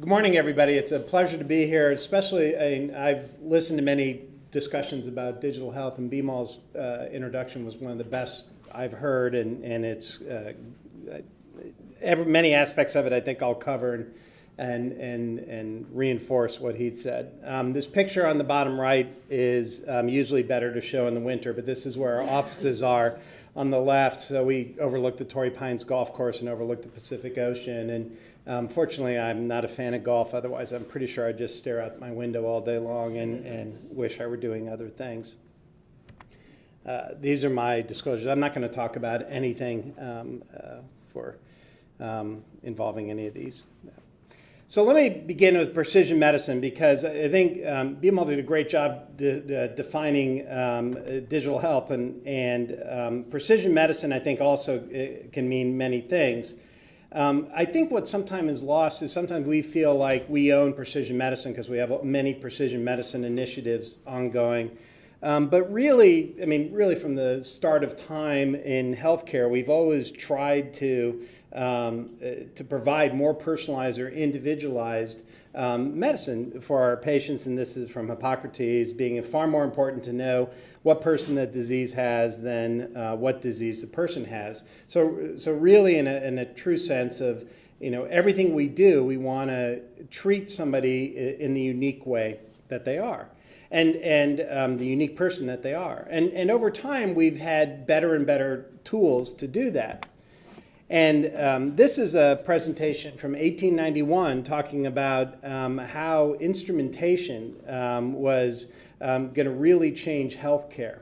Good morning, everybody. It's a pleasure to be here, especially I've listened to many discussions about digital health, and BMAL's introduction was one of the best I've heard, and it's many aspects of it I think I'll cover and reinforce what he'd said. This picture on the bottom right is usually better to show in the winter, but this is where our offices are on the left. So we overlook the Torrey Pines golf course and overlook the Pacific Ocean. And fortunately, I'm not a fan of golf. Otherwise, I'm pretty sure I'd just stare out my window all day long and wish I were doing other things. These are my disclosures. I'm not going to talk about anything involving any of these. So let me begin with precision medicine, because I think BMAL did a great job defining digital health, and precision medicine I think also can mean many things. I think what sometimes is lost is sometimes we feel like we own precision medicine because we have many precision medicine initiatives ongoing. But really, really from the start of time in healthcare, we've always tried to provide more personalized or individualized medicine for our patients, and this is from Hippocrates, being far more important to know what person the disease has than what disease the person has. So really, in a true sense of everything we do, we want to treat somebody in the unique way that they are, and the unique person that they are. And over time, we've had better and better tools to do that. And this is a presentation from 1891 talking about how instrumentation was going to really change healthcare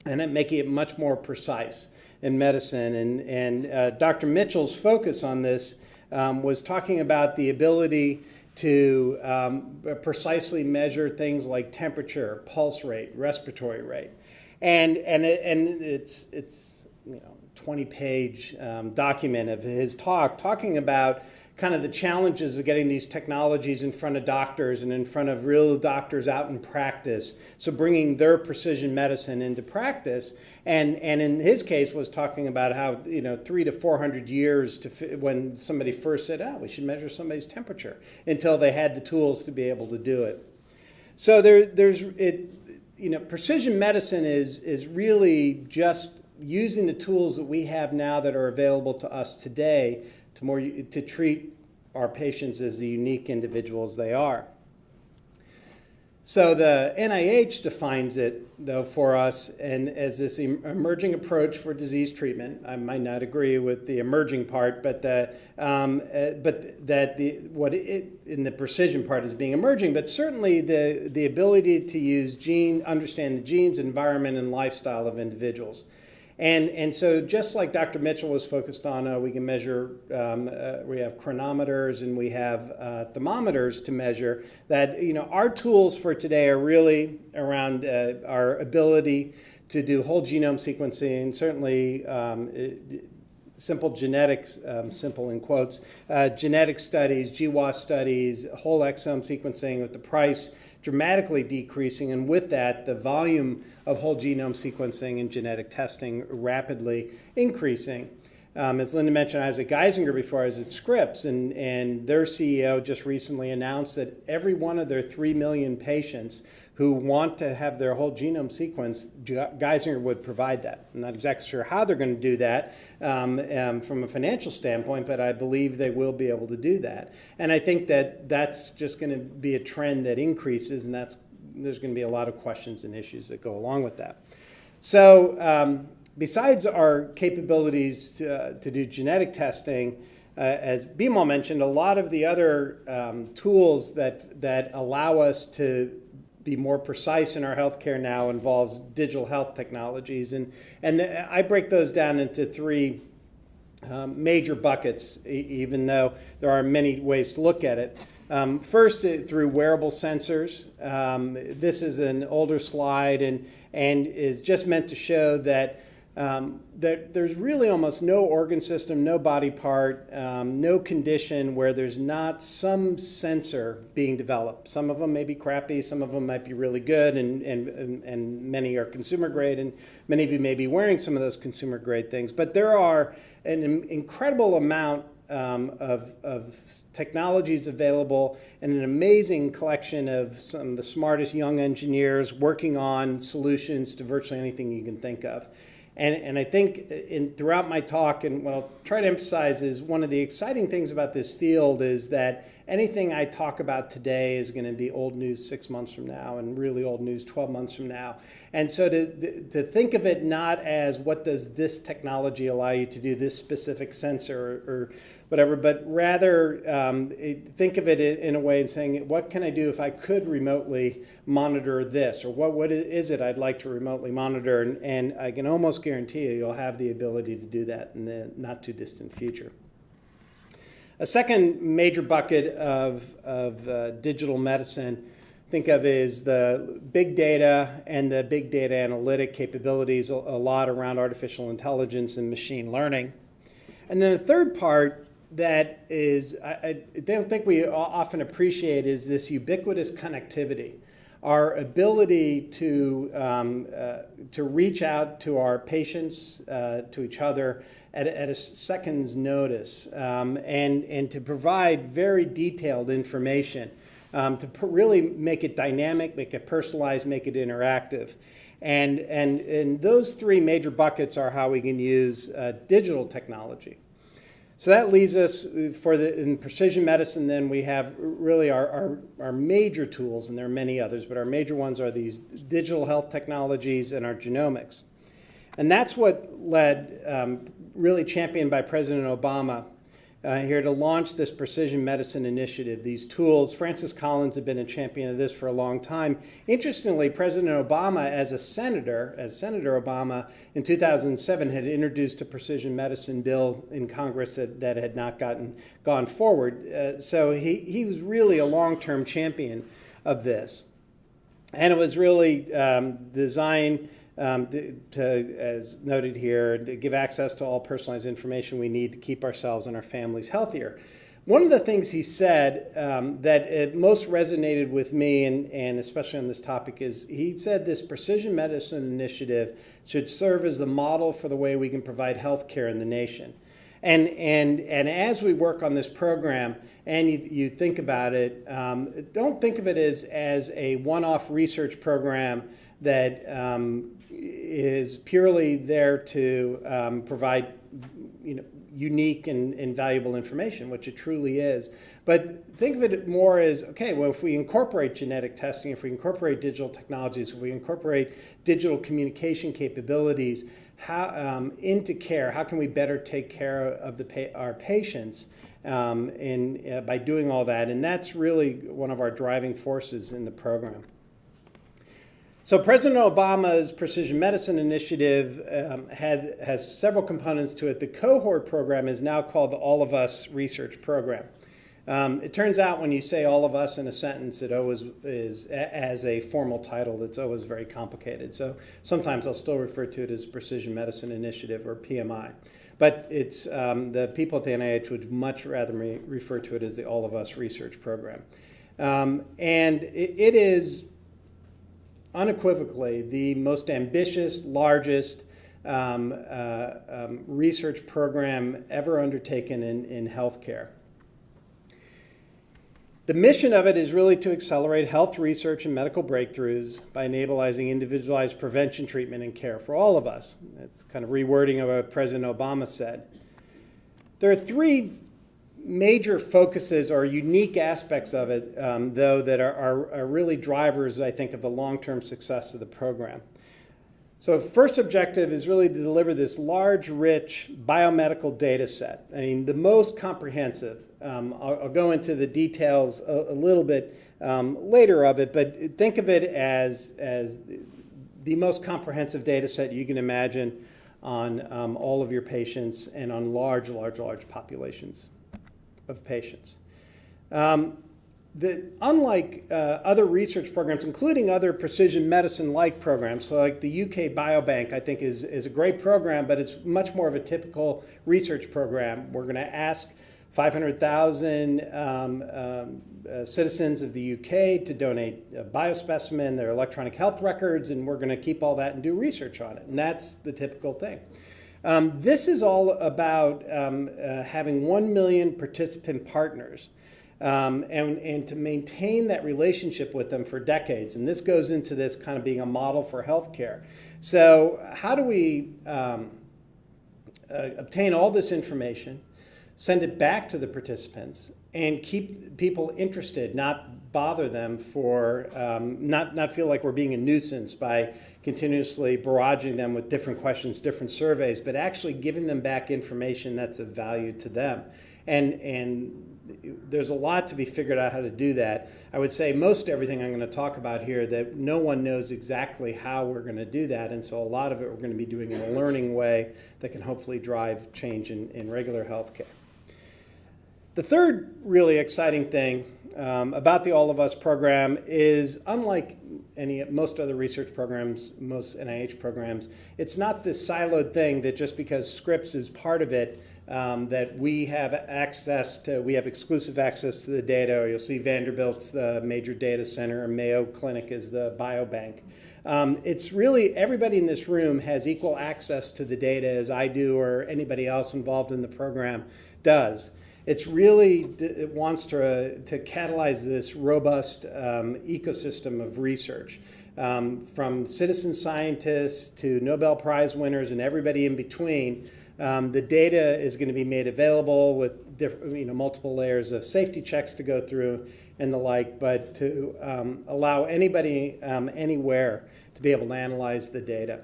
and making it much more precise in medicine. And Dr. Mitchell's focus on this was talking about the ability to precisely measure things like temperature, pulse rate, respiratory rate. And it's 20-page document of his talk talking about kind of the challenges of getting these technologies in front of doctors and in front of real doctors out in practice. So bringing their precision medicine into practice, and in his case was talking about how 300 to 400 years when somebody first said, we should measure somebody's temperature, until they had the tools to be able to do it. So precision medicine is really just using the tools that we have now that are available to us today to treat our patients as the unique individuals they are. So the NIH defines it, though, for us and as this emerging approach for disease treatment. I might not agree with the emerging part, but in the precision part is being emerging. But certainly the ability to understand the genes, environment, and lifestyle of individuals. And so just like Dr. Mitchell was focused on, we can measure, we have chronometers and we have thermometers to measure that, our tools for today are really around our ability to do whole genome sequencing, certainly simple genetics, simple in quotes, genetic studies, GWAS studies, whole exome sequencing with the price dramatically decreasing, and with that, the volume of whole genome sequencing and genetic testing rapidly increasing. As Linda mentioned, I was at Geisinger before I was at Scripps, and their CEO just recently announced that every one of their 3 million patients who want to have their whole genome sequenced, Geisinger would provide that. I'm not exactly sure how they're going to do that from a financial standpoint, but I believe they will be able to do that. And I think that that's just going to be a trend that increases, and there's going to be a lot of questions and issues that go along with that. So besides our capabilities to do genetic testing, as BMAL mentioned, a lot of the other tools that allow us to be more precise in our healthcare now involves digital health technologies. And I break those down into three major buckets, even though there are many ways to look at it. First, through wearable sensors. This is an older slide and is just meant to show that there's really almost no organ system, no body part, no condition where there's not some sensor being developed. Some of them may be crappy, some of them might be really good, and many are consumer grade, and many of you may be wearing some of those consumer grade things. But there are an incredible amount of technologies available and an amazing collection of some of the smartest young engineers working on solutions to virtually anything you can think of. And I think throughout my talk, and what I'll try to emphasize is one of the exciting things about this field is that anything I talk about today is going to be old news 6 months from now and really old news 12 months from now. And so to think of it not as what does this technology allow you to do, this specific sensor or whatever, but rather think of it in a way and saying, what can I do if I could remotely monitor this? Or what is it I'd like to remotely monitor? And I can almost guarantee you'll have the ability to do that in the not too distant future. A second major bucket of digital medicine, think of is the big data and the big data analytic capabilities, a lot around artificial intelligence and machine learning. And then the third part that is, I don't think we often appreciate, is this ubiquitous connectivity. Our ability to reach out to our patients, to each other at a second's notice, and to provide very detailed information, to really make it dynamic, make it personalized, make it interactive. And those three major buckets are how we can use digital technology. So that leaves us in precision medicine. Then we have really our major tools, and there are many others, but our major ones are these digital health technologies and our genomics. And that's what led, really championed by President Obama, here to launch this precision medicine initiative, these tools. Francis Collins had been a champion of this for a long time. Interestingly, President Obama, as Senator Obama, in 2007 had introduced a precision medicine bill in Congress that had not gone forward. So he was really a long-term champion of this. And it was really designed to, as noted here, to give access to all personalized information we need to keep ourselves and our families healthier. One of the things he said that it most resonated with me, and especially on this topic, is he said this precision medicine initiative should serve as the model for the way we can provide health care in the nation. And as we work on this program, and you think about it, don't think of it as a one-off research program that is purely there to provide unique and valuable information, which it truly is. But think of it more as, okay, well, if we incorporate genetic testing, if we incorporate digital technologies, if we incorporate digital communication capabilities into care, how can we better take care of our patients by doing all that? And that's really one of our driving forces in the program. So President Obama's Precision Medicine Initiative has several components to it. The cohort program is now called the All of Us Research Program. It turns out when you say all of us in a sentence, it always is, as a formal title, it's always very complicated. So sometimes I'll still refer to it as Precision Medicine Initiative, or PMI. But it's the people at the NIH would much rather refer to it as the All of Us Research Program. And it is unequivocally the most ambitious, largest research program ever undertaken in healthcare. The mission of it is really to accelerate health research and medical breakthroughs by enabling individualized prevention, treatment, and care for all of us. That's kind of rewording of what President Obama said. There are three major focuses or unique aspects of it, though, that are really drivers, I think, of the long-term success of the program. So first objective is really to deliver this large, rich biomedical data set. I mean, the most comprehensive. I'll go into the details a little bit later of it, but think of it as the most comprehensive data set you can imagine on all of your patients and on large populations of patients. Unlike other research programs, including other precision medicine-like programs, so like the UK Biobank, I think is a great program, but it's much more of a typical research program. We're going to ask 500,000 citizens of the UK to donate a biospecimen, their electronic health records, and we're going to keep all that and do research on it. And that's the typical thing. This is all about having 1 million participant partners and to maintain that relationship with them for decades. And this goes into this kind of being a model for healthcare. So how do we obtain all this information, send it back to the participants, and keep people interested, not bother them for, not feel like we're being a nuisance by continuously barraging them with different questions, different surveys, but actually giving them back information that's of value to them. And there's a lot to be figured out how to do that. I would say most everything I'm going to talk about here, that no one knows exactly how we're going to do that, and so a lot of it we're going to be doing in a learning way that can hopefully drive change in regular healthcare. The third really exciting thing about the All of Us program is, unlike most other research programs, most NIH programs, it's not this siloed thing that just because Scripps is part of it, that we have exclusive access to the data, or you'll see Vanderbilt's the major data center, or Mayo Clinic is the biobank. It's really everybody in this room has equal access to the data as I do, or anybody else involved in the program does. It's really, it wants to catalyze this robust ecosystem of research, from citizen scientists to Nobel Prize winners and everybody in between. The data is going to be made available with multiple layers of safety checks to go through and the like, but to allow anybody anywhere to be able to analyze the data.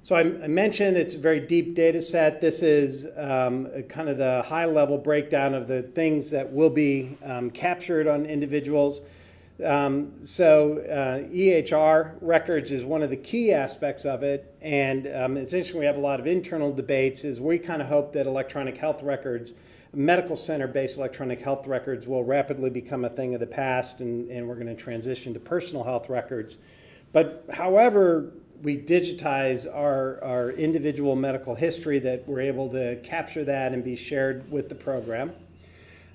So I mentioned it's a very deep data set. This is kind of the high-level breakdown of the things that will be captured on individuals. EHR records is one of the key aspects of it, and it's interesting, we have a lot of internal debates, is we kind of hope that electronic health records, medical center-based electronic health records, will rapidly become a thing of the past, and we're going to transition to personal health records. But however we digitize our individual medical history, that we're able to capture that and be shared with the program.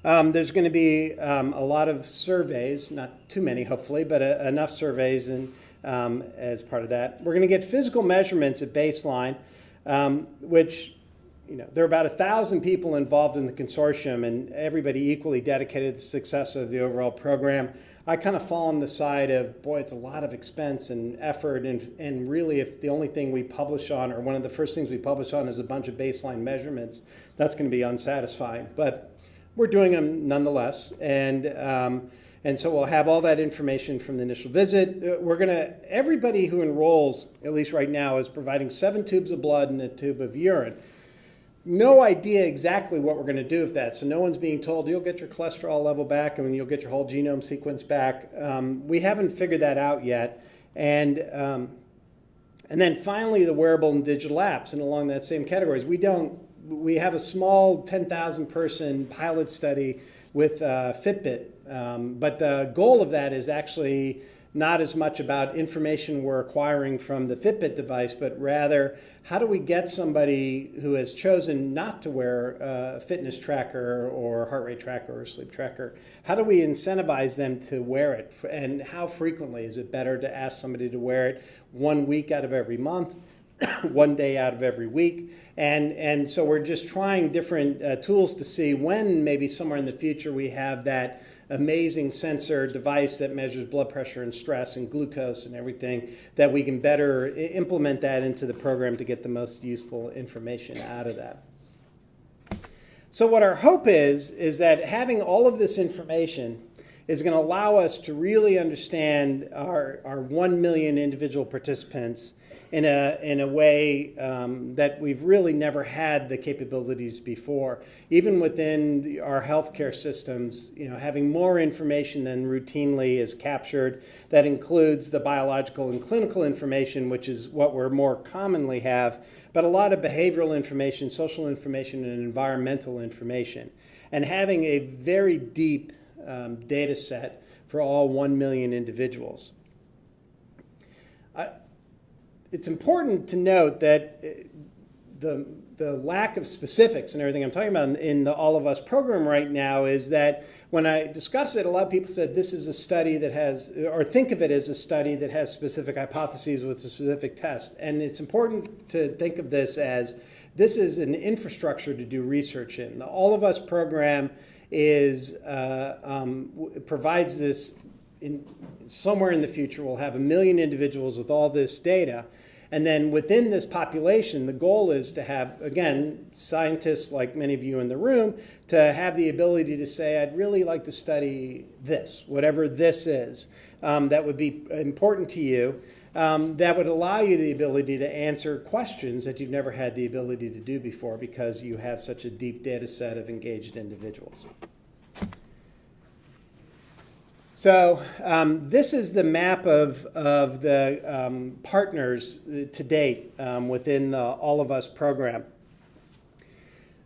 There's going to be a lot of surveys, not too many hopefully, but enough surveys as part of that. We're going to get physical measurements at baseline, which, there are about 1,000 people involved in the consortium, and everybody equally dedicated to the success of the overall program. I kind of fall on the side of, boy, it's a lot of expense and effort, and really if the only thing we publish on, or one of the first things we publish on, is a bunch of baseline measurements, that's going to be unsatisfying. But we're doing them nonetheless, and so we'll have all that information from the initial visit. Everybody who enrolls, at least right now, is providing 7 tubes of blood and a tube of urine. No idea exactly what we're going to do with that. So no one's being told, you'll get your cholesterol level back and you'll get your whole genome sequence back. We haven't figured that out yet. And then finally, the wearable and digital apps, and along that same categories. We have a small 10,000 person pilot study with Fitbit, but the goal of that is actually not as much about information we're acquiring from the Fitbit device, but rather how do we get somebody who has chosen not to wear a fitness tracker or heart rate tracker or sleep tracker, how do we incentivize them to wear it? And how frequently? Is it better to ask somebody to wear it 1 week out of every month, 1 day out of every week? And so we're just trying different tools to see when maybe somewhere in the future we have that amazing sensor device that measures blood pressure and stress and glucose and everything, that we can better implement that into the program to get the most useful information out of that. So what our hope is that having all of this information is going to allow us to really understand our 1 million individual participants in a way that we've really never had the capabilities before. Even within our healthcare systems, having more information than routinely is captured. That includes the biological and clinical information, which is what we more commonly have, but a lot of behavioral information, social information, and environmental information. And having a very deep data set for all 1 million individuals. It's important to note that the lack of specifics and everything I'm talking about in the All of Us program right now is that when I discuss it, a lot of people said this is a study that has, or think of it as a study that has specific hypotheses with a specific test. And it's important to think of this as this is an infrastructure to do research in. The All of Us program is provides this. Somewhere in the future, we'll have 1 million individuals with all this data. And then within this population, the goal is to have, again, scientists like many of you in the room, to have the ability to say, I'd really like to study this, whatever this is, that would be important to you, that would allow you the ability to answer questions that you've never had the ability to do before because you have such a deep data set of engaged individuals. So this is the map of the partners to date within the All of Us program.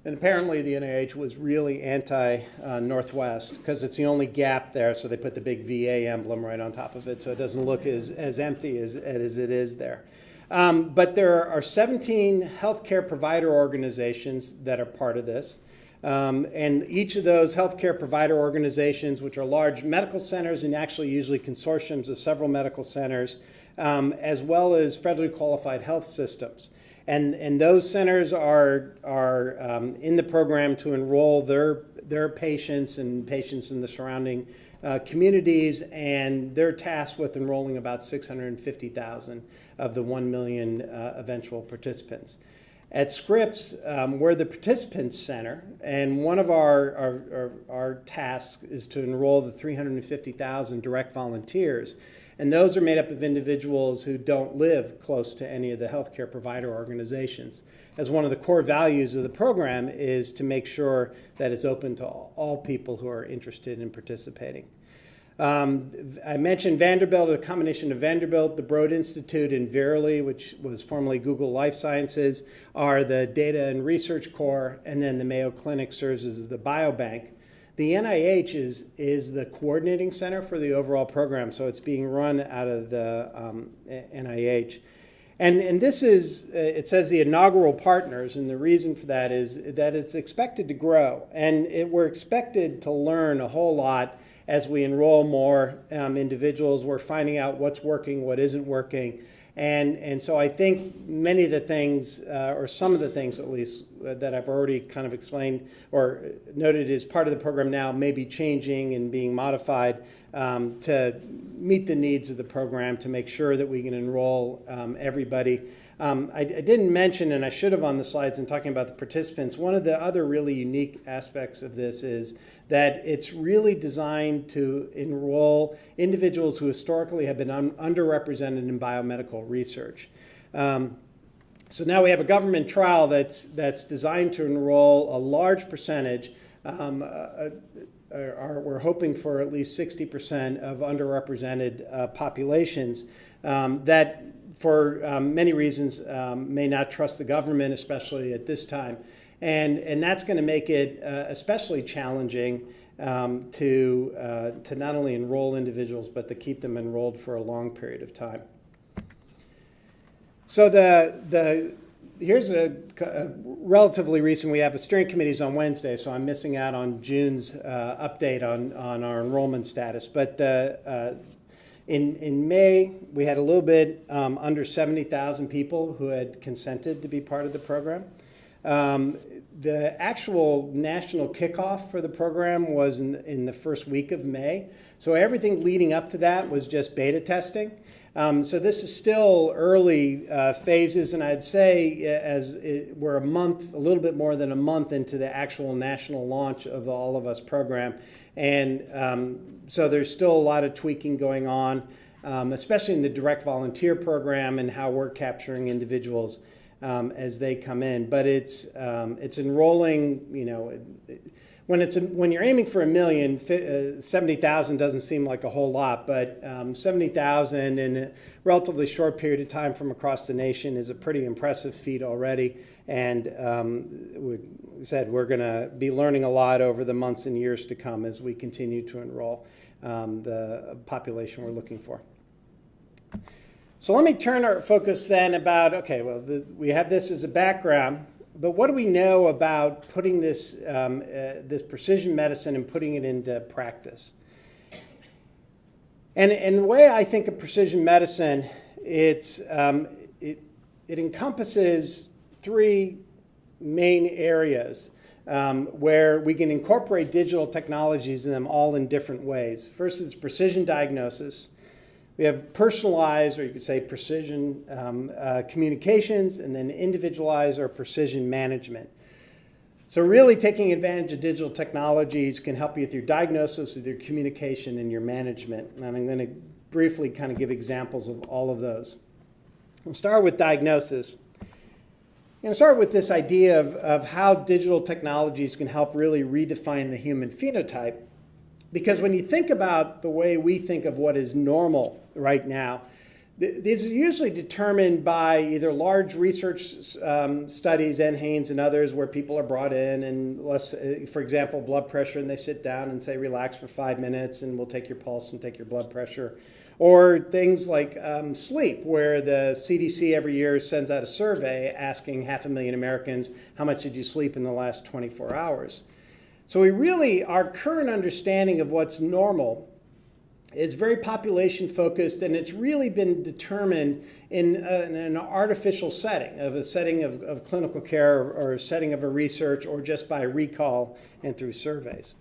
And apparently the NIH was really anti-Northwest because it's the only gap there, so they put the big VA emblem right on top of it so it doesn't look as empty as it is there. But there are 17 healthcare provider organizations that are part of this. And each of those healthcare provider organizations, which are large medical centers and actually usually consortiums of several medical centers, as well as federally qualified health systems. And those centers are in the program to enroll their patients and patients in the surrounding communities, and they're tasked with enrolling about 650,000 of the 1 million eventual participants. At Scripps, we're the participants center, and one of our tasks is to enroll the 350,000 direct volunteers. And those are made up of individuals who don't live close to any of the healthcare provider organizations. As one of the core values of the program is to make sure that it's open to all people who are interested in participating. I mentioned Vanderbilt, a combination of Vanderbilt, the Broad Institute, and Verily, which was formerly Google Life Sciences, are the data and research core, and then the Mayo Clinic serves as the biobank. The NIH is the coordinating center for the overall program, so it's being run out of the NIH. And this is, it says the inaugural partners, and the reason for that is that it's expected to grow. And we're expected to learn a whole lot as we enroll more individuals. We're finding out what's working, what isn't working. And so I think many of the things, or some of the things at least, that I've already kind of explained or noted as part of the program now may be changing and being modified to meet the needs of the program to make sure that we can enroll everybody. I didn't mention, and I should have on the slides in talking about the participants, one of the other really unique aspects of this is that it's really designed to enroll individuals who historically have been underrepresented in biomedical research. So now we have a government trial that's designed to enroll a large percentage. We're hoping for at least 60% of underrepresented populations that for many reasons may not trust the government, especially at this time. And that's going to make it especially challenging to not only enroll individuals, but to keep them enrolled for a long period of time. So here's a relatively recent, we have a steering committees on Wednesday, so I'm missing out on June's update on our enrollment status. But in May, we had a little bit under 70,000 people who had consented to be part of the program. The actual national kickoff for the program was in the first week of May. So everything leading up to that was just beta testing. So this is still early phases, and I'd say we're a little bit more than a month into the actual national launch of the All of Us program. And so there's still a lot of tweaking going on, especially in the direct volunteer program and how we're capturing individuals as they come in. But it's enrolling, when you're aiming for 1 million, 70,000 doesn't seem like a whole lot, but 70,000 in a relatively short period of time from across the nation is a pretty impressive feat already. And we said we're going to be learning a lot over the months and years to come as we continue to enroll the population we're looking for. So let me turn our focus then about, we have this as a background. but what do we know about putting this, this precision medicine and putting it into practice? And the way I think of precision medicine, it encompasses three main areas where we can incorporate digital technologies in them all in different ways. First is precision diagnosis. We have personalized, or you could say precision communications, and then individualized or precision management. So really taking advantage of digital technologies can help you with your diagnosis, with your communication, and your management. And I'm going to briefly kind of give examples of all of those. We'll start with diagnosis. I'm going to start with this idea of how digital technologies can help really redefine the human phenotype. Because when you think about the way we think of what is normal right now, these are usually determined by either large research studies, NHANES and others, where people are brought in and, for example, blood pressure, and they sit down and say, relax for 5 minutes and we'll take your pulse and take your blood pressure. Or things like sleep, where the CDC every year sends out a survey asking 500,000 Americans, how much did you sleep in the last 24 hours? So our current understanding of what's normal is very population focused, and it's really been determined in an artificial setting, of a setting of clinical care or a setting of a research, or just by recall and through surveys.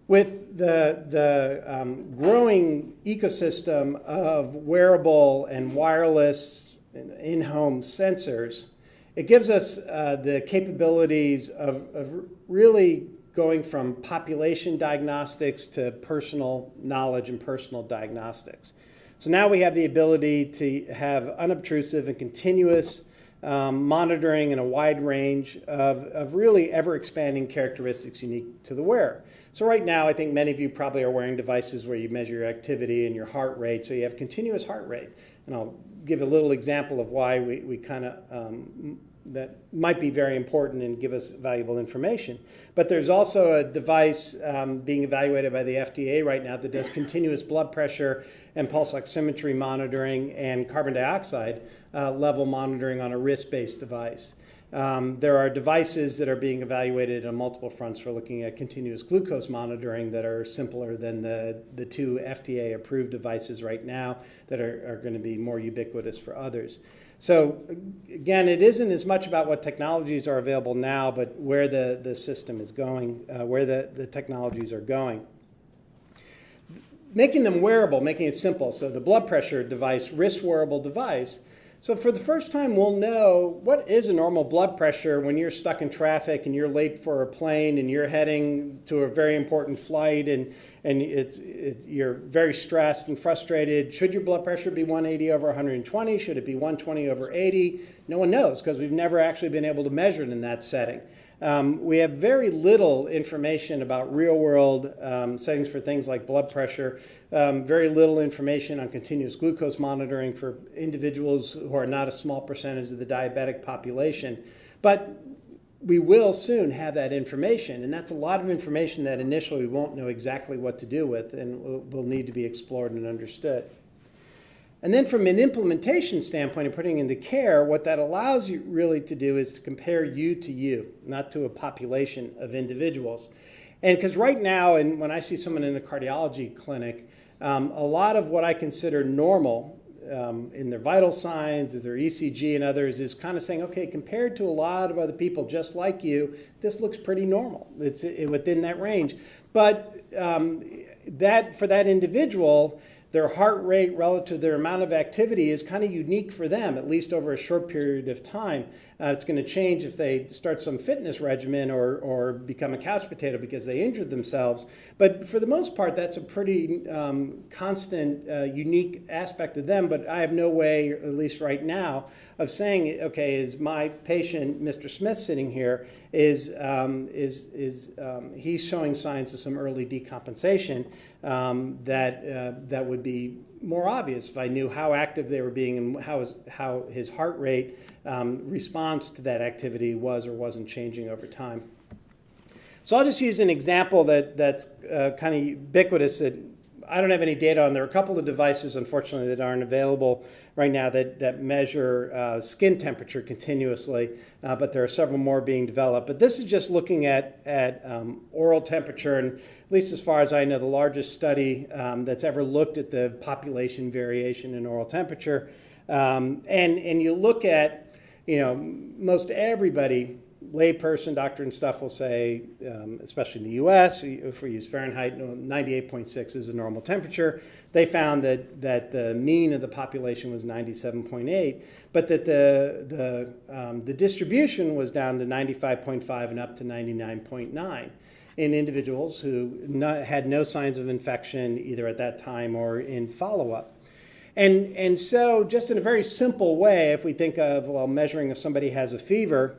With the growing ecosystem of wearable and wireless and in-home sensors, it gives us the capabilities of really going from population diagnostics to personal knowledge and personal diagnostics. So now we have the ability to have unobtrusive and continuous monitoring in a wide range of really ever-expanding characteristics unique to the wearer. So right now, I think many of you probably are wearing devices where you measure your activity and your heart rate, so you have continuous heart rate. And I'll give a little example of why we kind of that might be very important and give us valuable information. But there's also a device being evaluated by the FDA right now that does continuous blood pressure and pulse oximetry monitoring and carbon dioxide level monitoring on a wrist-based device. There are devices that are being evaluated on multiple fronts for looking at continuous glucose monitoring that are simpler than the two FDA-approved devices right now that are going to be more ubiquitous for others. So again, it isn't as much about what technologies are available now, but where the system is going, where the technologies are going. Making them wearable, making it simple. So the blood pressure device, wrist wearable device. So for the first time, we'll know what is a normal blood pressure when you're stuck in traffic and you're late for a plane and you're heading to a very important flight and you're very stressed and frustrated. Should your blood pressure be 180 over 120? Should it be 120 over 80? No one knows because we've never actually been able to measure it in that setting. We have very little information about real-world settings for things like blood pressure, very little information on continuous glucose monitoring for individuals who are not a small percentage of the diabetic population. But we will soon have that information, and that's a lot of information that initially we won't know exactly what to do with and will need to be explored and understood. And then from an implementation standpoint and putting into care, what that allows you really to do is to compare you to you, not to a population of individuals. And because right now, and when I see someone in a cardiology clinic, a lot of what I consider normal in their vital signs, their ECG and others is kind of saying, okay, compared to a lot of other people just like you, this looks pretty normal. It's within that range. But for that individual, their heart rate relative to their amount of activity is kind of unique for them, at least over a short period of time. It's going to change if they start some fitness regimen or become a couch potato because they injured themselves. But for the most part, that's a pretty constant, unique aspect of them. But I have no way, at least right now, of saying, okay, is my patient, Mr. Smith, sitting here, he's showing signs of some early decompensation that would be more obvious if I knew how active they were being and how his heart rate response to that activity was or wasn't changing over time. So I'll just use an example that's kind of ubiquitous that I don't have any data on. There are a couple of devices, unfortunately, that aren't available right now that measure skin temperature continuously, but there are several more being developed. But this is just looking at oral temperature, and at least as far as I know, the largest study that's ever looked at the population variation in oral temperature. And you look at, most everybody, layperson, doctor and stuff will say, especially in the US, if we use Fahrenheit, 98.6 is a normal temperature. They found that the mean of the population was 97.8, but that the distribution was down to 95.5 and up to 99.9 in individuals who had no signs of infection either at that time or in follow-up. And so just in a very simple way, if we think of, measuring if somebody has a fever,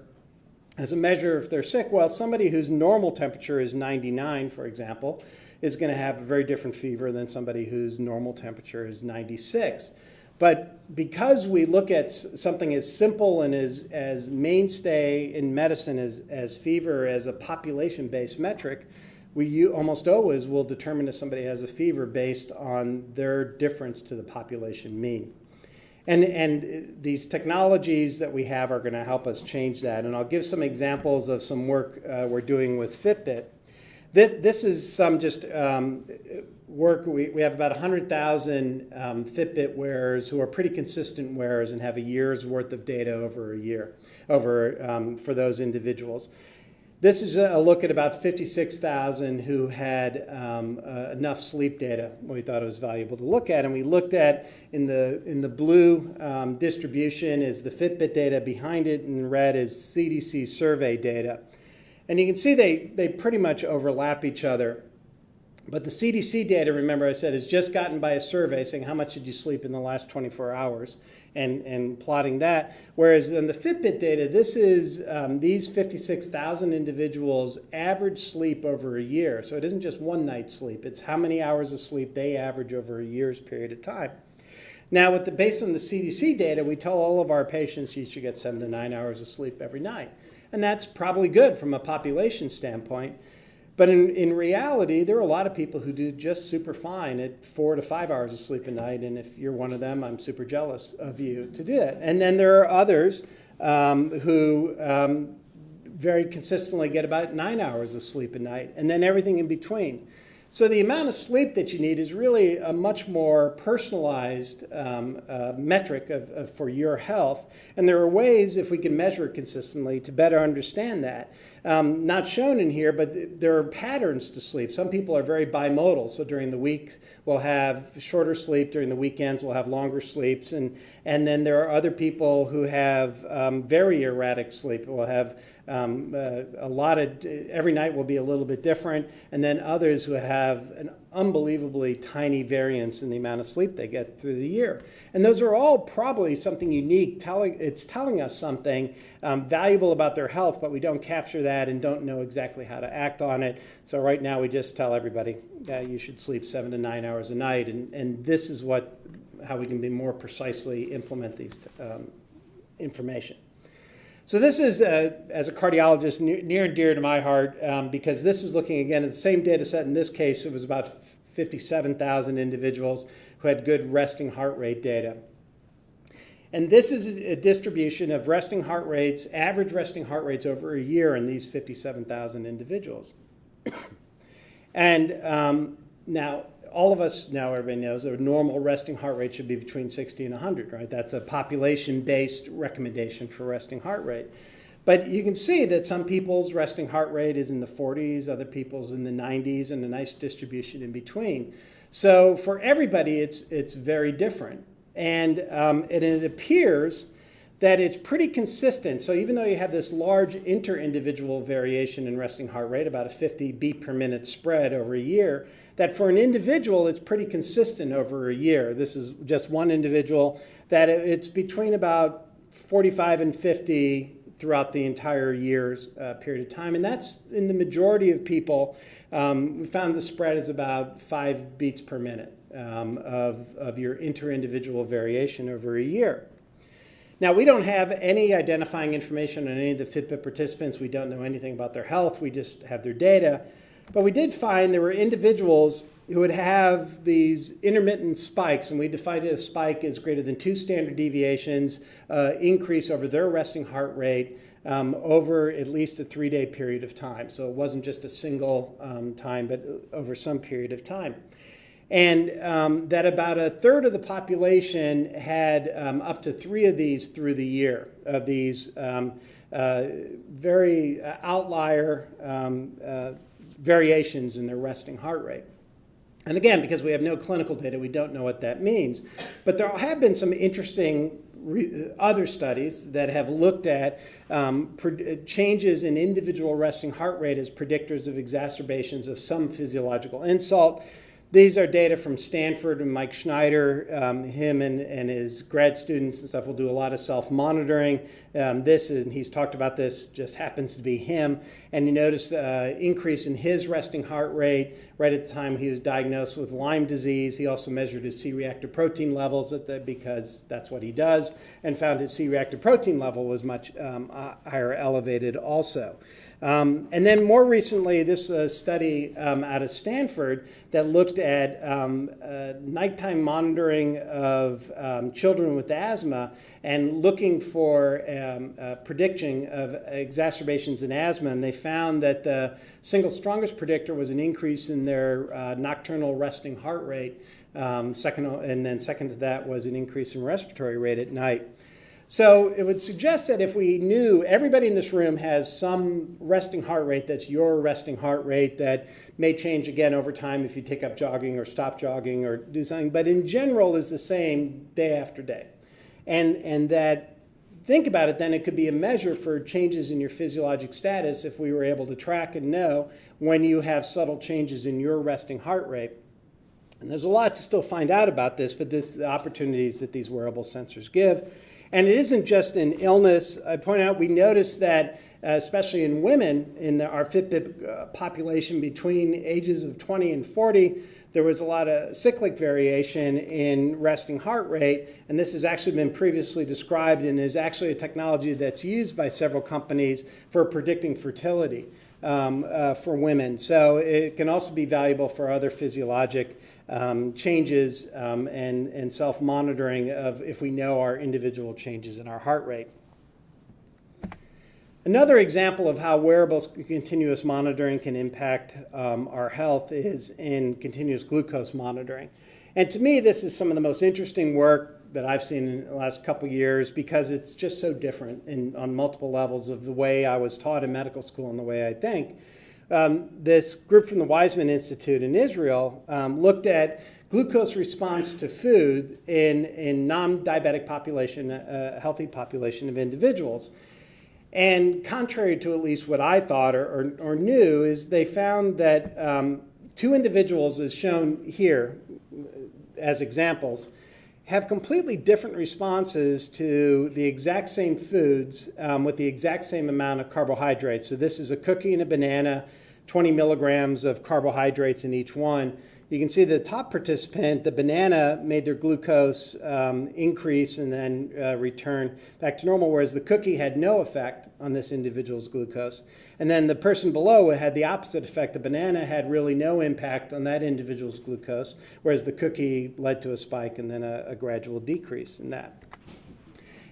as a measure if they're sick, somebody whose normal temperature is 99, for example, is going to have a very different fever than somebody whose normal temperature is 96. But because we look at something as simple and as mainstay in medicine as fever as a population-based metric, we almost always will determine if somebody has a fever based on their difference to the population mean. And these technologies that we have are going to help us change that. And I'll give some examples of some work we're doing with Fitbit. This is some just work. We have about 100,000 Fitbit wearers who are pretty consistent wearers and have a year's worth of data over a year for those individuals. This is a look at about 56,000 who had enough sleep data. We thought it was valuable to look at, and we looked at in the blue distribution is the Fitbit data. Behind it in red is CDC survey data, and you can see they pretty much overlap each other. But the CDC data, remember I said, is just gotten by a survey saying how much did you sleep in the last 24 hours and plotting that. Whereas in the Fitbit data, this is these 56,000 individuals' average sleep over a year. So it isn't just one night's sleep. It's how many hours of sleep they average over a year's period of time. Now, based on the CDC data, we tell all of our patients you should get 7 to 9 hours of sleep every night. And that's probably good from a population standpoint. But in reality, there are a lot of people who do just super fine at 4 to 5 hours of sleep a night. And if you're one of them, I'm super jealous of you to do it. And then there are others who very consistently get about 9 hours of sleep a night, and then everything in between. So the amount of sleep that you need is really a much more personalized metric for your health. And there are ways, if we can measure it consistently, to better understand that. Not shown in here, but there are patterns to sleep. Some people are very bimodal. So during the week, we'll have shorter sleep. During the weekends, we'll have longer sleeps. And then there are other people who have very erratic sleep. We'll have every night will be a little bit different, and then others who have an unbelievably tiny variance in the amount of sleep they get through the year. And those are all probably something unique. It's telling us something valuable about their health, but we don't capture that and don't know exactly how to act on it. So right now we just tell everybody that you should sleep 7 to 9 hours a night, and this is how we can be more precisely implement these information. So this is, as a cardiologist, near and dear to my heart because this is looking, again, at the same data set. In this case, it was about 57,000 individuals who had good resting heart rate data. And this is a distribution of resting heart rates, average resting heart rates over a year in these 57,000 individuals. And now, all of us now, everybody knows that a normal resting heart rate should be between 60 and 100, right? That's a population-based recommendation for resting heart rate. But you can see that some people's resting heart rate is in the 40s, other people's in the 90s, and a nice distribution in between. So for everybody, it's very different. And it appears that it's pretty consistent. So even though you have this large inter-individual variation in resting heart rate, about a 50 beat per minute spread over a year, that for an individual, it's pretty consistent over a year. This is just one individual, that it's between about 45 and 50 throughout the entire year's period of time. And that's in the majority of people. We found the spread is about 5 beats per minute of your inter-individual variation over a year. Now, we don't have any identifying information on any of the Fitbit participants. We don't know anything about their health. We just have their data. But we did find there were individuals it would have these intermittent spikes, and we defined it as spike as greater than 2 standard deviations increase over their resting heart rate over at least a 3-day period of time. So it wasn't just a single time, but over some period of time. And that about a third of the population had up to 3 of these through the year, of these very outlier variations in their resting heart rate. And again, because we have no clinical data, we don't know what that means. But there have been some interesting other studies that have looked at changes in individual resting heart rate as predictors of exacerbations of some physiological insult. These are data from Stanford and Mike Schneider. Him and his grad students and stuff will do a lot of self-monitoring. He's talked about this, just happens to be him. And you notice increase in his resting heart rate right at the time he was diagnosed with Lyme disease. He also measured his C-reactive protein levels because that's what he does, and found his C-reactive protein level was much higher elevated also. And then more recently, this study out of Stanford that looked at nighttime monitoring of children with asthma and looking for prediction of exacerbations in asthma. And they found that the single strongest predictor was an increase in their nocturnal resting heart rate. Second to that was an increase in respiratory rate at night. So it would suggest that if we knew everybody in this room has some resting heart rate that's your resting heart rate that may change again over time if you take up jogging or stop jogging or do something, but in general is the same day after day. And that, think about it, then it could be a measure for changes in your physiologic status if we were able to track and know when you have subtle changes in your resting heart rate. And there's a lot to still find out about this, but this is the opportunities that these wearable sensors give. And it isn't just in illness. I point out we noticed that, especially in women, in our Fitbit population between ages of 20 and 40, there was a lot of cyclic variation in resting heart rate. And this has actually been previously described and is actually a technology that's used by several companies for predicting fertility for women. So it can also be valuable for other physiologic changes and self-monitoring of if we know our individual changes in our heart rate. Another example of how wearable continuous monitoring can impact our health is in continuous glucose monitoring. And to me, this is some of the most interesting work that I've seen in the last couple years because it's just so different on multiple levels of the way I was taught in medical school and the way I think. This group from the Weizmann Institute in Israel looked at glucose response to food in non-diabetic population, a healthy population of individuals. And contrary to at least what I thought or knew, is they found that 2 individuals, as shown here as examples, have completely different responses to the exact same foods with the exact same amount of carbohydrates. So this is a cookie and a banana, 20 milligrams of carbohydrates in each one. You can see the top participant, the banana, made their glucose increase and then return back to normal, whereas the cookie had no effect on this individual's glucose. And then the person below had the opposite effect. The banana had really no impact on that individual's glucose, whereas the cookie led to a spike and then a gradual decrease in that.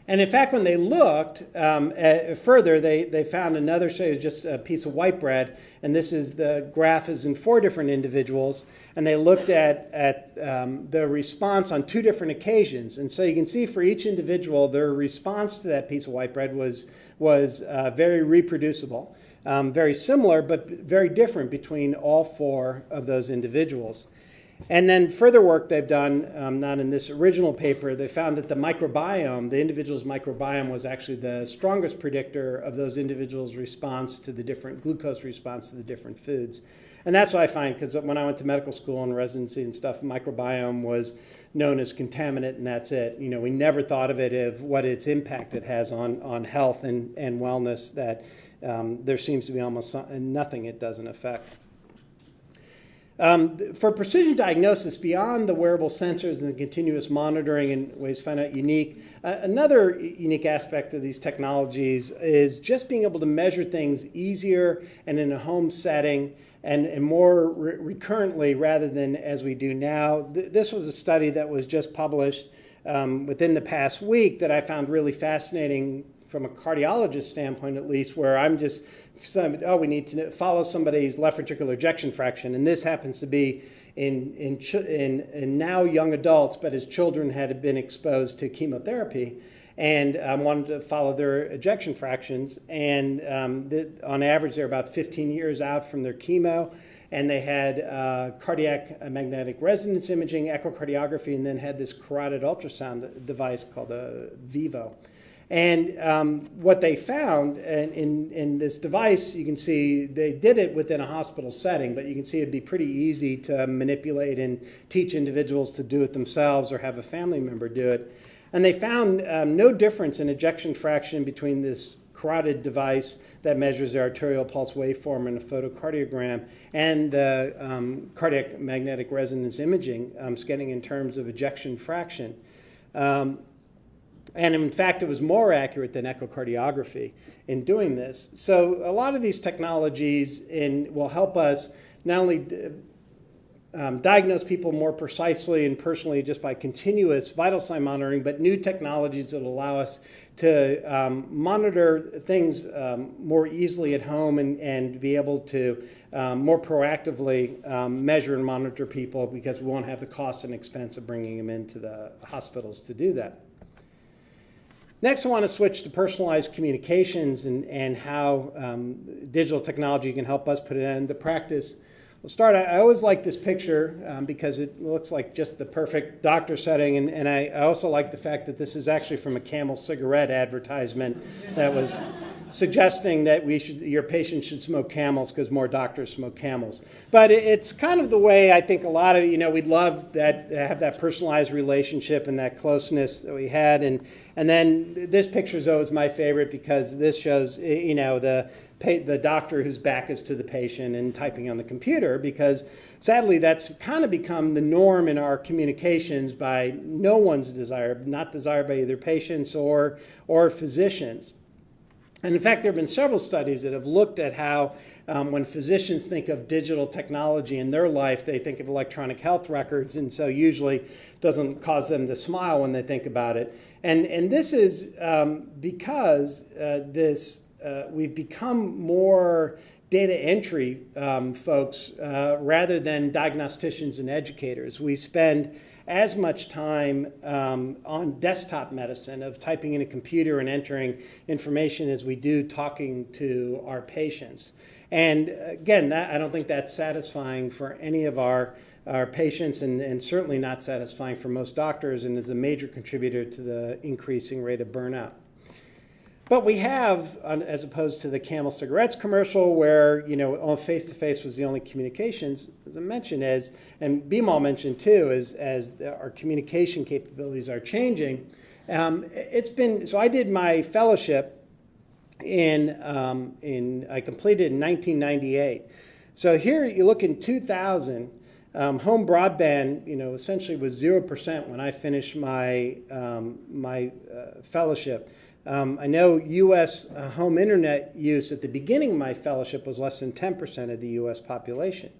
And in fact, when they looked further, they found another study, just a piece of white bread, and this is the graph is in 4 different individuals, and they looked at the response on 2 different occasions. And so you can see for each individual, their response to that piece of white bread was very reproducible, very similar, but very different between all 4 of those individuals. And then further work they've done, not in this original paper, they found that the microbiome, the individual's microbiome, was actually the strongest predictor of those individuals' response to the different glucose response to the different foods. And that's what I find, because when I went to medical school and residency and stuff, microbiome was known as contaminant, and that's it. You know, we never thought of it of what its impact it has on health and wellness, that there seems to be almost nothing it doesn't affect. For precision diagnosis, beyond the wearable sensors and the continuous monitoring and ways to find out unique, another unique aspect of these technologies is just being able to measure things easier and in a home setting and more recurrently rather than as we do now. This was a study that was just published within the past week that I found really fascinating from a cardiologist standpoint, at least, where I'm just, we need to follow somebody's left ventricular ejection fraction. And this happens to be in now young adults, but as children had been exposed to chemotherapy and wanted to follow their ejection fractions. And on average, they're about 15 years out from their chemo. And they had cardiac magnetic resonance imaging, echocardiography, and then had this carotid ultrasound device called a Vivo. And what they found in this device, you can see they did it within a hospital setting, but you can see it'd be pretty easy to manipulate and teach individuals to do it themselves or have a family member do it. And they found no difference in ejection fraction between this carotid device that measures the arterial pulse waveform in a photocardiogram and the cardiac magnetic resonance imaging scanning in terms of ejection fraction. And in fact, it was more accurate than echocardiography in doing this. So a lot of these technologies will help us not only diagnose people more precisely and personally just by continuous vital sign monitoring, but new technologies that allow us to monitor things more easily at home and be able to more proactively measure and monitor people because we won't have the cost and expense of bringing them into the hospitals to do that. Next, I want to switch to personalized communications and how digital technology can help us put it into practice. We'll start. I always like this picture because it looks like just the perfect doctor setting, and I also like the fact that this is actually from a Camel cigarette advertisement that was suggesting that your patients should smoke Camels because more doctors smoke Camels. But it's kind of the way I think a lot of, we'd love that have that personalized relationship and that closeness that we had. And then this picture is always my favorite because this shows, the doctor whose back is to the patient and typing on the computer, because sadly that's kind of become the norm in our communications by no one's desire, not desired by either patients or physicians. And in fact, there have been several studies that have looked at how when physicians think of digital technology in their life, they think of electronic health records, and so usually doesn't cause them to smile when they think about it. And this is because we've become more data entry folks rather than diagnosticians and educators. We spend as much time on desktop medicine of typing in a computer and entering information as we do talking to our patients. And again, I don't think that's satisfying for any of our patients and certainly not satisfying for most doctors and is a major contributor to the increasing rate of burnout. But we have, as opposed to the Camel cigarettes commercial where, face-to-face was the only communications, as I mentioned, and Bimal mentioned too, as our communication capabilities are changing. So I did my fellowship I completed in 1998. So here you look in 2000, home broadband, essentially was 0% when I finished my fellowship. I know U.S. Home internet use at the beginning of my fellowship was less than 10% of the U.S. population.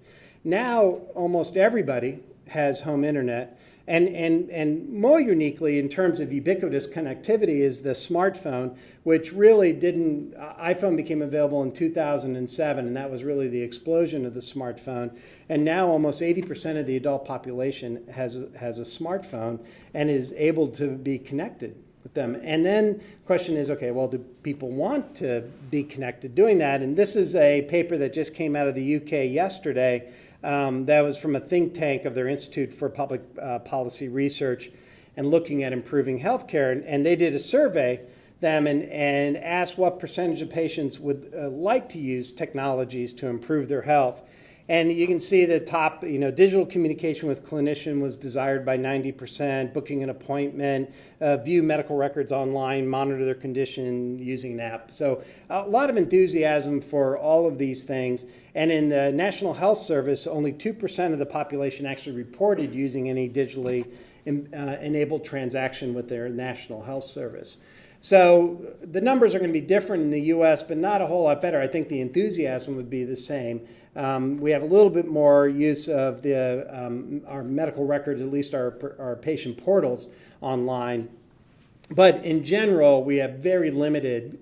Now, almost everybody has home internet. And more uniquely, in terms of ubiquitous connectivity, is the smartphone, which really iPhone became available in 2007, and that was really the explosion of the smartphone. And now almost 80% of the adult population has a smartphone and is able to be connected with them. And then the question is, okay, well, do people want to be connected doing that? And this is a paper that just came out of the UK yesterday that was from a think tank of their Institute for Public Policy Research and looking at improving healthcare. And they did a survey them and asked what percentage of patients would like to use technologies to improve their health. And you can see the top, digital communication with clinician was desired by 90%, booking an appointment, view medical records online, monitor their condition using an app. So a lot of enthusiasm for all of these things. And in the National Health Service, only 2% of the population actually reported using any digitally enabled transaction with their National Health Service. So the numbers are going to be different in the U.S., but not a whole lot better. I think the enthusiasm would be the same. We have a little bit more use of our medical records, at least our patient portals online. But in general, we have very limited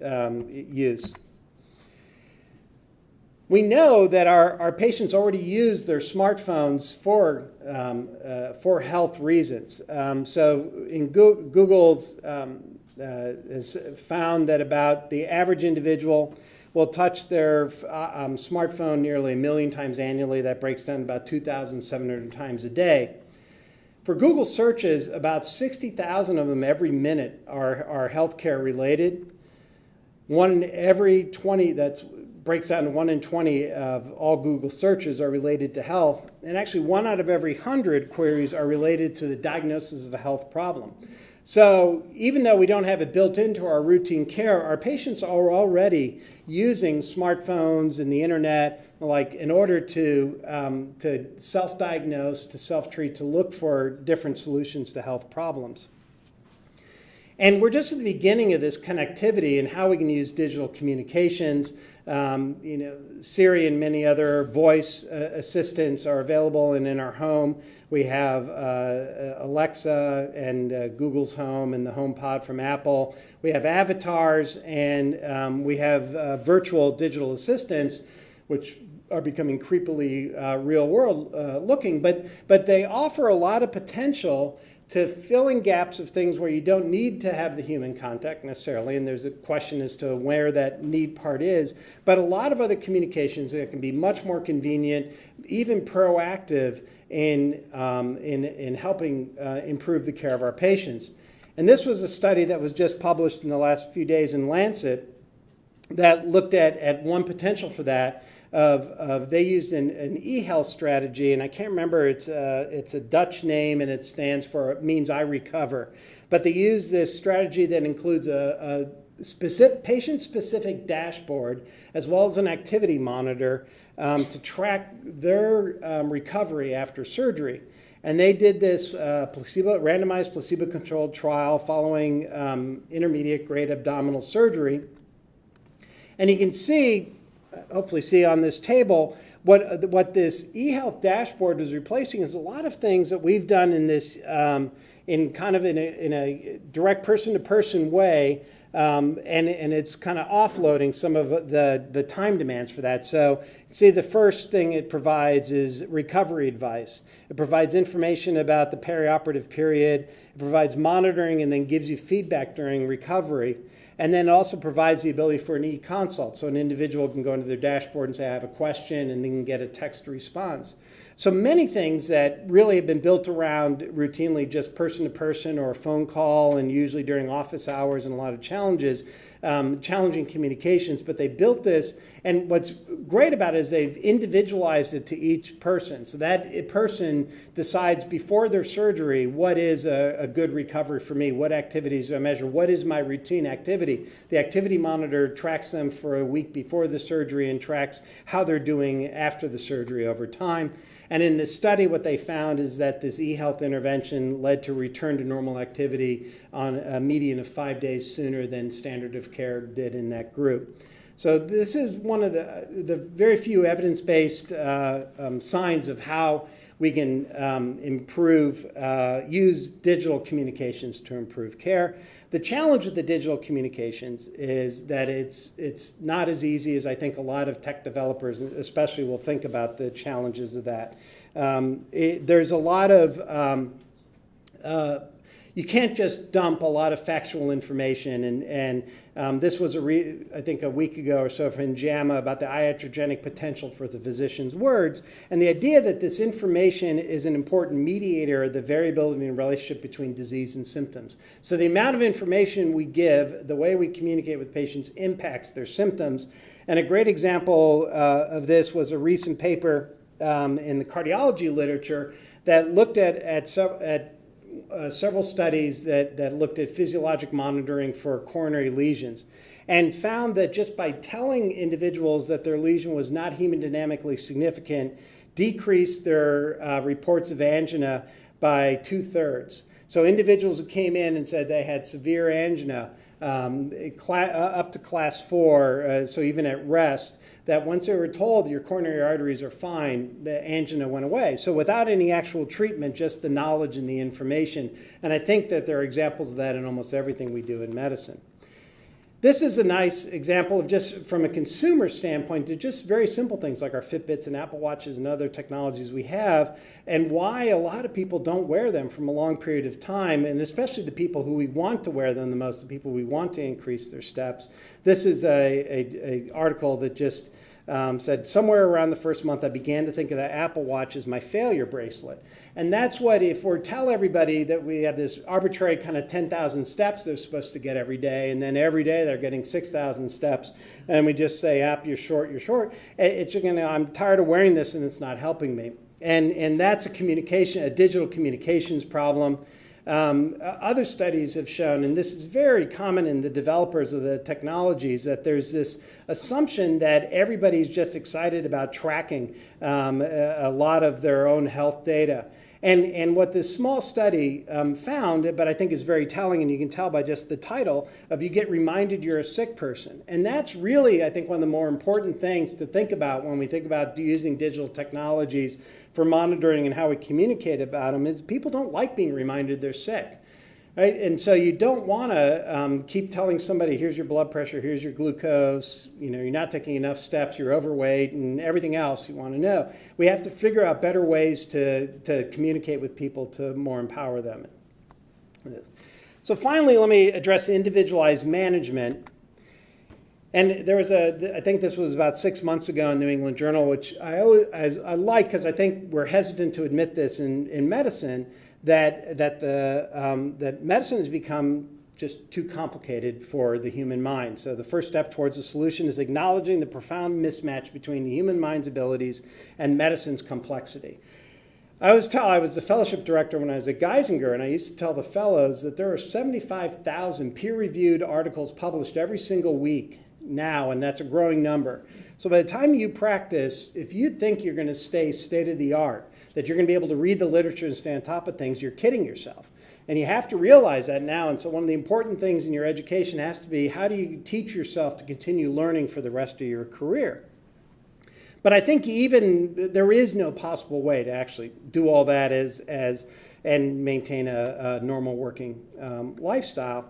use. We know that our patients already use their smartphones for health reasons. So in Google's has found that about the average individual will touch their smartphone nearly 1 million times annually. That breaks down to about 2,700 times a day. For Google searches, about 60,000 of them every minute are healthcare related. 1 in every 20, that breaks down to 1 in 20 of all Google searches are related to health. And actually 1 out of every 100 queries are related to the diagnosis of a health problem. So even though we don't have it built into our routine care, our patients are already using smartphones and the internet in order to self-diagnose, to self-treat, to look for different solutions to health problems. And we're just at the beginning of this connectivity and how we can use digital communications. Siri and many other voice assistants are available and in our home. We have Alexa and Google's Home and the HomePod from Apple. We have avatars and we have virtual digital assistants, which are becoming creepily real world looking, but they offer a lot of potential to fill in gaps of things where you don't need to have the human contact necessarily, and there's a question as to where that need part is, but a lot of other communications that can be much more convenient, even proactive in helping improve the care of our patients. And this was a study that was just published in the last few days in Lancet that looked at one potential for that. They used an e-health strategy, and I can't remember, it's a Dutch name, and it means I recover. But they use this strategy that includes a patient-specific dashboard as well as an activity monitor to track their recovery after surgery. And they did this randomized placebo-controlled trial following intermediate grade abdominal surgery. And you can hopefully see on this table, what this eHealth dashboard is replacing is a lot of things that we've done in this, in a direct person-to-person way, and it's kind of offloading some of the time demands for that. So see, the first thing it provides is recovery advice. It provides information about the perioperative period. It provides monitoring and then gives you feedback during recovery. And then it also provides the ability for an e-consult. So an individual can go into their dashboard and say, I have a question, and they can get a text response. So many things that really have been built around routinely just person-to-person or a phone call, and usually during office hours and a lot of challenging communications, but they built this. And what's great about it is they've individualized it to each person. So that person decides before their surgery, what is a good recovery for me? What activities do I measure? What is my routine activity? The activity monitor tracks them for a week before the surgery and tracks how they're doing after the surgery over time. And in this study, what they found is that this e-health intervention led to return to normal activity on a median of 5 days sooner than standard of care did in that group. So this is one of the very few evidence-based signs of how we can use digital communications to improve care. The challenge with the digital communications is that it's not as easy as I think a lot of tech developers especially will think about the challenges of that. There's a lot of you can't just dump a lot of factual information, and this was I think a week ago or so from JAMA about the iatrogenic potential for the physician's words, and the idea that this information is an important mediator of the variability in relationship between disease and symptoms. So the amount of information we give, the way we communicate with patients impacts their symptoms. And a great example of this was a recent paper in the cardiology literature that looked at several studies that looked at physiologic monitoring for coronary lesions, and found that just by telling individuals that their lesion was not hemodynamically significant, decreased their reports of angina by 2/3. So individuals who came in and said they had severe angina, up to class 4, so even at rest, that once they were told your coronary arteries are fine, the angina went away. So without any actual treatment, just the knowledge and the information. And I think that there are examples of that in almost everything we do in medicine. This is a nice example of, just from a consumer standpoint, to just very simple things like our Fitbits and Apple Watches and other technologies we have, and why a lot of people don't wear them from a long period of time, and especially the people who we want to wear them the most, the people we want to increase their steps. This is a article that just said, somewhere around the first month, I began to think of the Apple Watch as my failure bracelet. And that's what, if we tell everybody that we have this arbitrary kind of 10,000 steps they're supposed to get every day, and then every day they're getting 6,000 steps, and we just say, App, you're short, it's gonna, I'm tired of wearing this and it's not helping me. And that's a digital communications problem. Other studies have shown, and this is very common in the developers of the technologies, that there's this assumption that everybody's just excited about tracking a lot of their own health data. And what this small study found, but I think is very telling, and you can tell by just the title, of you get reminded you're a sick person. And that's really, I think, one of the more important things to think about when we think about using digital technologies for monitoring and how we communicate about them, is people don't like being reminded they're sick. Right? And so you don't want to keep telling somebody, here's your blood pressure, here's your glucose, you're not taking enough steps, you're overweight, and everything else you want to know. We have to figure out better ways to communicate with people to more empower them. So finally, let me address individualized management. And there was I think this was about 6 months ago in New England Journal, which I like, because I think we're hesitant to admit this in medicine, that medicine has become just too complicated for the human mind. So the first step towards the solution is acknowledging the profound mismatch between the human mind's abilities and medicine's complexity. I was the fellowship director when I was at Geisinger, and I used to tell the fellows that there are 75,000 peer-reviewed articles published every single week now, and that's a growing number. So by the time you practice, if you think you're going to stay state-of-the-art, that you're going to be able to read the literature and stay on top of things, you're kidding yourself. And you have to realize that now. And so one of the important things in your education has to be, how do you teach yourself to continue learning for the rest of your career? But I think there is no possible way to actually do all that and maintain a normal working lifestyle.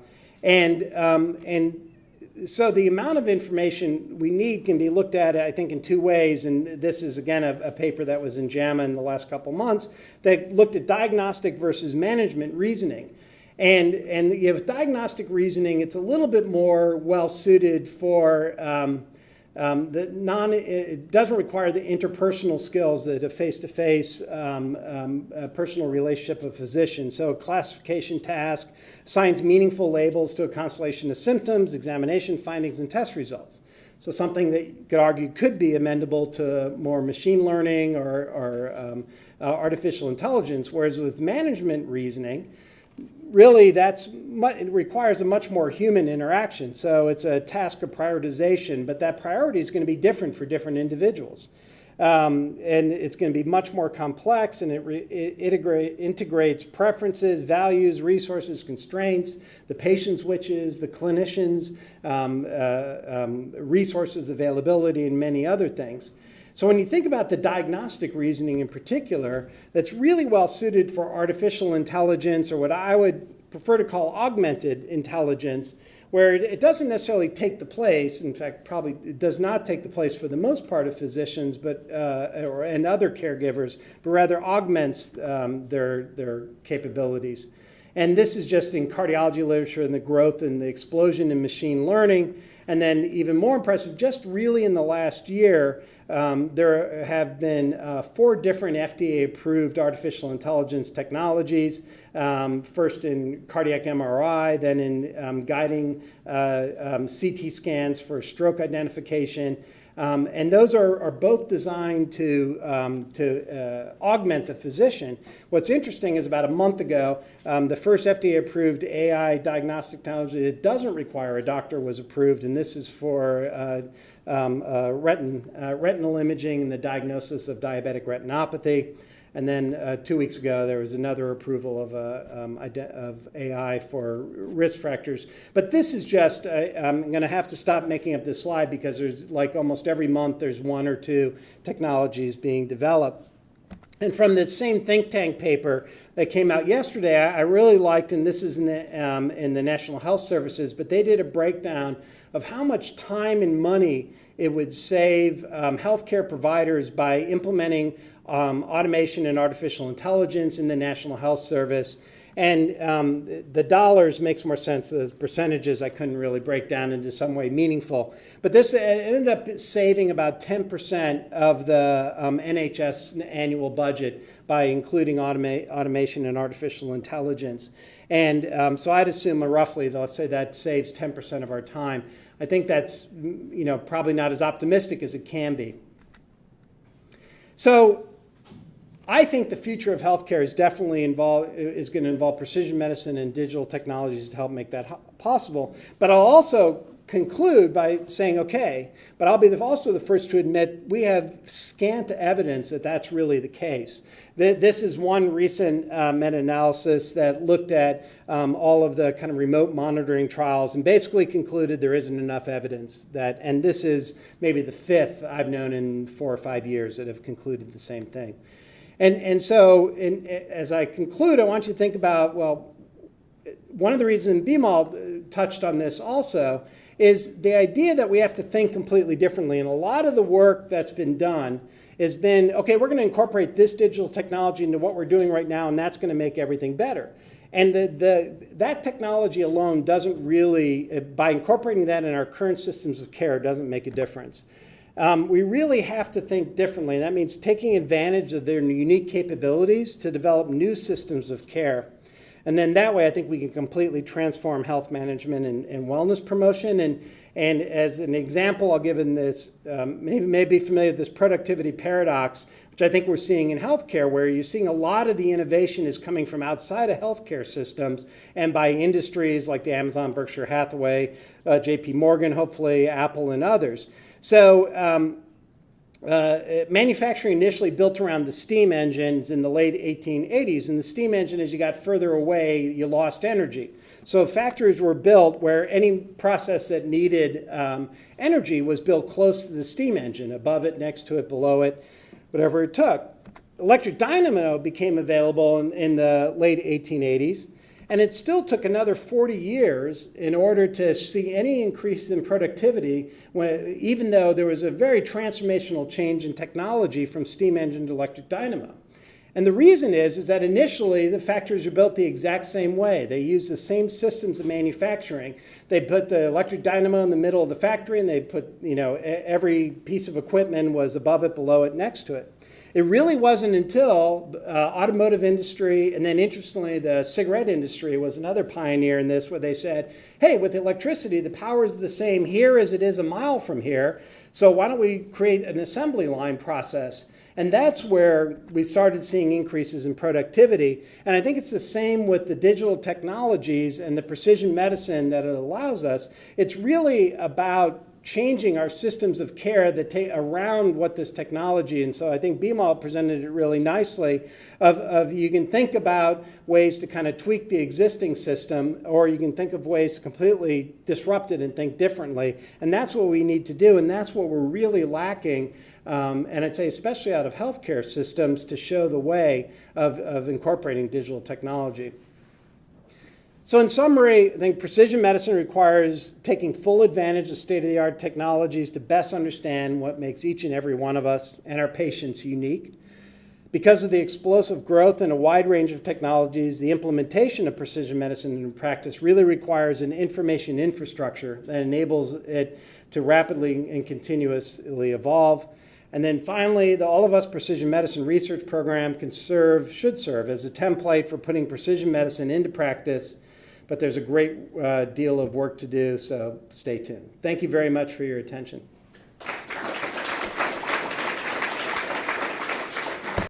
So the amount of information we need can be looked at, I think, in two ways. And this is, again, a paper that was in JAMA in the last couple months that looked at diagnostic versus management reasoning. And you have diagnostic reasoning, it's a little bit more well-suited for it doesn't require the interpersonal skills that a face-to-face personal relationship of a physician. So a classification task assigns meaningful labels to a constellation of symptoms, examination findings, and test results. So something that you could argue could be amendable to more machine learning or artificial intelligence, whereas with management reasoning, really it requires a much more human interaction. So it's a task of prioritization, but that priority is going to be different for different individuals. And it's going to be much more complex, and it integrates preferences, values, resources, constraints, the patient's wishes, the clinician's resources availability, and many other things. So when you think about the diagnostic reasoning in particular, that's really well suited for artificial intelligence, or what I would prefer to call augmented intelligence, where it doesn't necessarily take the place, in fact, probably it does not take the place for the most part of physicians and other caregivers, but rather augments their capabilities. And this is just in cardiology literature and the growth and the explosion in machine learning. And then even more impressive, just really in the last year, there have been 4 different FDA-approved artificial intelligence technologies, first in cardiac MRI, then in guiding CT scans for stroke identification. And those are both designed to augment the physician. What's interesting is about a month ago, the first FDA-approved AI diagnostic technology that doesn't require a doctor was approved, and this is for retinal imaging and the diagnosis of diabetic retinopathy. And then 2 weeks ago, there was another approval of AI for risk factors. But this is just, I'm going to have to stop making up this slide because there's like almost every month there's one or two technologies being developed. And from this same think tank paper that came out yesterday, I really liked, and this is in the National Health Services, but they did a breakdown of how much time and money it would save healthcare providers by implementing automation and artificial intelligence in the National Health Service. And the dollars makes more sense. As percentages, I couldn't really break down into some way meaningful. But this ended up saving about 10% of the NHS annual budget by including automation and artificial intelligence. And so I'd assume roughly, let's say that saves 10% of our time. I think that's probably not as optimistic as it can be. So I think the future of healthcare is definitely going to involve precision medicine and digital technologies to help make that possible. But I'll also conclude by saying, okay, but I'll be also the first to admit we have scant evidence that that's really the case. This is one recent meta-analysis that looked at all of the kind of remote monitoring trials and basically concluded there isn't enough evidence that, and this is maybe the fifth I've known in 4 or 5 years that have concluded the same thing. And so as I conclude, I want you to think about, well, one of the reasons Bimal touched on this also is the idea that we have to think completely differently. And a lot of the work that's been done has been, okay, we're going to incorporate this digital technology into what we're doing right now, and that's going to make everything better. And that technology alone doesn't really, by incorporating that in our current systems of care, doesn't make a difference. We really have to think differently. That means taking advantage of their unique capabilities to develop new systems of care. And then that way, I think we can completely transform health management and wellness promotion. And as an example, I'll give in this, maybe familiar with this productivity paradox, which I think we're seeing in healthcare, where you're seeing a lot of the innovation is coming from outside of healthcare systems and by industries like the Amazon, Berkshire Hathaway, JP Morgan, hopefully Apple and others. So manufacturing initially built around the steam engines in the late 1880s. And the steam engine, as you got further away, you lost energy. So factories were built where any process that needed energy was built close to the steam engine, above it, next to it, below it, whatever it took. Electric dynamo became available in the late 1880s. And it still took another 40 years in order to see any increase in productivity, even though there was a very transformational change in technology from steam engine to electric dynamo. And the reason is that initially the factories were built the exact same way. They used the same systems of manufacturing. They put the electric dynamo in the middle of the factory, and they put, every piece of equipment was above it, below it, next to it. It really wasn't until the automotive industry, and then interestingly, the cigarette industry was another pioneer in this, where they said, hey, with electricity, the power is the same here as it is a mile from here, so why don't we create an assembly line process? And that's where we started seeing increases in productivity. And I think it's the same with the digital technologies and the precision medicine that it allows us. It's really about changing our systems of care that around what this technology, and so I think Bimal presented it really nicely, of you can think about ways to kind of tweak the existing system, or you can think of ways to completely disrupt it and think differently, and that's what we need to do, and that's what we're really lacking, and I'd say especially out of healthcare systems, to show the way of incorporating digital technology. So in summary, I think precision medicine requires taking full advantage of state-of-the-art technologies to best understand what makes each and every one of us and our patients unique. Because of the explosive growth in a wide range of technologies, the implementation of precision medicine in practice really requires an information infrastructure that enables it to rapidly and continuously evolve. And then finally, the All of Us Precision Medicine Research Program should serve as a template for putting precision medicine into practice. But there's a great deal of work to do, so stay tuned. Thank you very much for your attention.